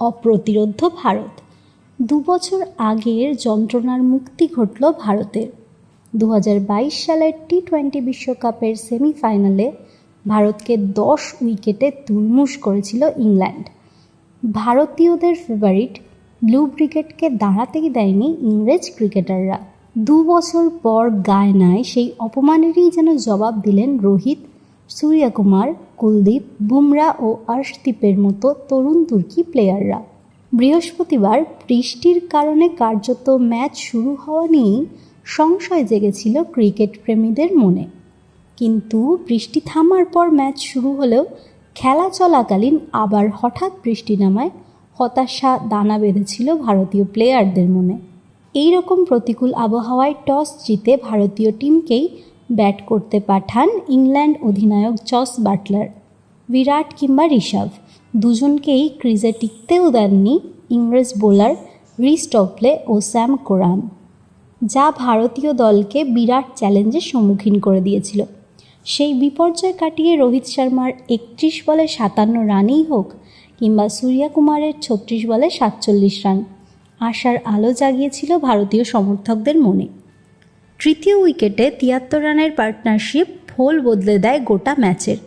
অপ্রতিরোধ্য ভারত। 2 বছর আগের যন্ত্রণার মুক্তি ঘটল ভারতের। 2022 সালের টি-20 বিশ্বকাপের সেমিফাইনালে ভারতকে 10 উইকেটে তুলমুশ করেছিল ইংল্যান্ড। ভারতীয়দের ফেভারিট ব্লু ব্রিগেডকে দাঁড়াতেই দেয়নি ইংরেজ ক্রিকেটাররা। 2 বছর পর গায়নায় সেই অপমানেরই যেন জবাব দিলেন রোহিত, সূর্যকুমার, কুলদীপ, বুমরা ও আর্শদীপের মতো তরুণ তুর্কি প্লেয়াররা। বৃহস্পতিবার বৃষ্টির কারণে কার্যত ম্যাচ শুরু হওয়া নিয়েই সংশয় জেগেছিল ক্রিকেট প্রেমীদের মনে। কিন্তু বৃষ্টি থামার পর ম্যাচ শুরু হলেও খেলা চলাকালীন আবার হঠাৎ বৃষ্টি নামায় হতাশা দানা বেঁধেছিল ভারতীয় প্লেয়ারদের মনে। এই রকম প্রতিকূল আবহাওয়ায় টস জিতে ভারতীয় টিমকেই ব্যাট করতে পাঠান ইংল্যান্ড অধিনায়ক জস বাটলার। বিরাট কিংবা ঋষভ দুজনকেই ক্রিজে টিকতেও দেননি ইংরেজ বোলার রিস টপলে ও স্যাম কোরান, যা ভারতীয় দলকে বিরাট চ্যালেঞ্জের সম্মুখীন করে দিয়েছিল। সেই বিপর্যয় কাটিয়ে রোহিত শর্মার 31 বলে 57 রানই হোক কিংবা সূর্যকুমারের 36 বলে 47 রান, আশার আলো জাগিয়েছিল ভারতীয় সমর্থকদের মনে। তৃতীয় উইকেটে 73 রানের পার্টনারশিপ ভোল বদলে দেয় গোটা ম্যাচের।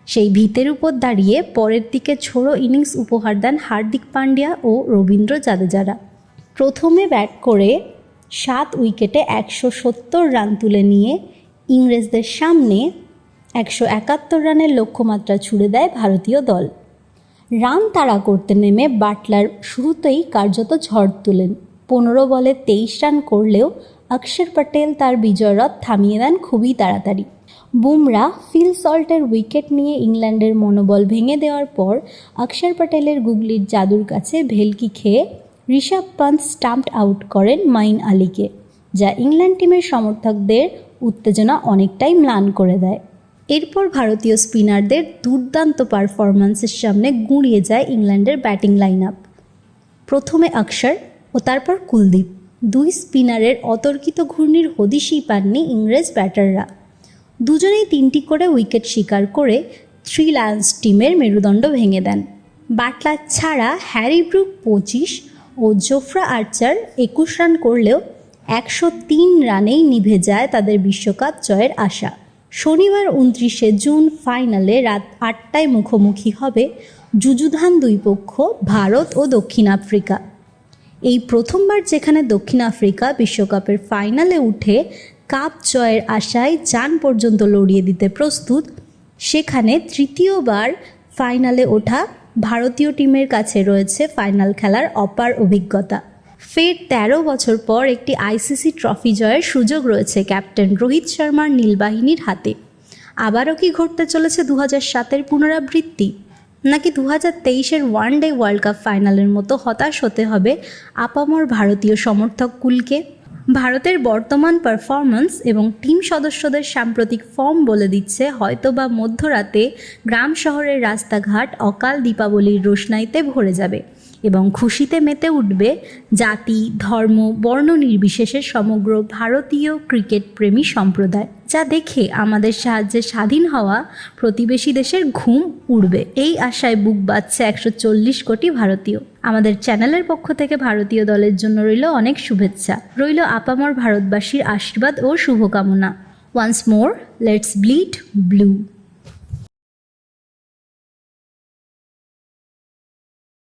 সেই ভিতের উপর দাঁড়িয়ে পরের দিকে ঝোড়ো ইনিংস উপহার দেন হার্দিক পান্ডিয়া ও রবীন্দ্র জাদেজারা। প্রথমে ব্যাট করে 7 উইকেটে 170 রান তুলে নিয়ে ইংরেজদের সামনে 171 রানের লক্ষ্যমাত্রা ছুড়ে দেয় ভারতীয় দল। রান তাড়া করতে নেমে বাটলার শুরুতেই কার্যত ঝড় তোলেন। 15 বলে 23 রান করলেও অক্ষর প্যাটেল তার বিজয়রথ থামিয়ে দেন খুবই তাড়াতাড়ি। বুমরা, ফিল সল্টের উইকেট নিয়ে ইংল্যান্ডের মনোবল ভেঙে দেওয়ার পর অক্ষর প্যাটেলের গুগলির জাদুর কাছে ভেলকি খেয়ে ঋষভ পান্ত স্টাম্পড আউট করেন মাইন আলীকে, যা ইংল্যান্ড টিমের সমর্থকদের উত্তেজনা অনেকটাই ম্লান করে দেয়। এরপর ভারতীয় স্পিনারদের দুর্দান্ত পারফরম্যান্সের সামনে গুঁড়িয়ে যায় ইংল্যান্ডের ব্যাটিং লাইন আপ। প্রথমে অক্ষর ও তারপর কুলদীপ, 2 স্পিনারের অতর্কিত ঘূর্ণির হদিশই পাননি ইংরেজ ব্যাটাররা। দুজনেই 3টি করে উইকেট শিকার করে 3 লায়ন্স টিমের মেরুদণ্ড ভেঙে দেন। বাটলার ছাড়া হ্যারি ব্রুক 25 ও জোফরা আর্চার 21 রান করলেও 103 রানেই নিভে যায় তাদের বিশ্বকাপ জয়ের আশা। শনিবার 29শে জুন ফাইনালে রাত 8টায় মুখোমুখি হবে যুযুধান 2 পক্ষ, ভারত ও দক্ষিণ আফ্রিকা। এই প্রথমবার যেখানে দক্ষিণ আফ্রিকা বিশ্বকাপের ফাইনালে উঠে কাপ জয়ের আশায় জান পর্যন্ত লড়িয়ে দিতে প্রস্তুত, সেখানে তৃতীয়বার ফাইনালে ওঠা ভারতীয় টিমের কাছে রয়েছে ফাইনাল খেলার অপার অভিজ্ঞতা। ফের 13 বছর পর একটি আইসিসি ট্রফি জয়ের সুযোগ রয়েছে ক্যাপ্টেন রোহিত শর্মার নীলবাহিনীর হাতে। আবারও কি ঘটতে চলেছে 2007-এর পুনরাবৃত্তি, নাকি 2023-এর ওয়ানডে ওয়ার্ল্ড কাপ ফাইনালের মতো হতাশ হতে হবে আপামর ভারতীয় সমর্থক কুলকে? ভারতের বর্তমান পারফরম্যান্স এবং টিম সদস্যদের সাম্প্রতিক ফর্ম বলে দিচ্ছে হয়তোবা মধ্যরাতে গ্রাম শহরের রাস্তাঘাট অকাল দীপাবলির রোশনাইতে ভরে যাবে এবং খুশিতে মেতে উঠবে জাতি, ধর্ম, বর্ণ নির্বিশেষে সমগ্র ভারতীয় ক্রিকেট প্রেমী সম্প্রদায়, যা দেখে আমাদের সাহায্যে স্বাধীন হওয়া প্রতিবেশী দেশের ঘুম উড়বে। এই আশায় বুক বাঁধছে 140 কোটি ভারতীয়। আমাদের চ্যানেলের পক্ষ থেকে ভারতীয় দলের জন্য রইল অনেক শুভেচ্ছা, রইল আপামর ভারতবাসীর আশীর্বাদ ও শুভকামনা। Once more, let's bleed blue.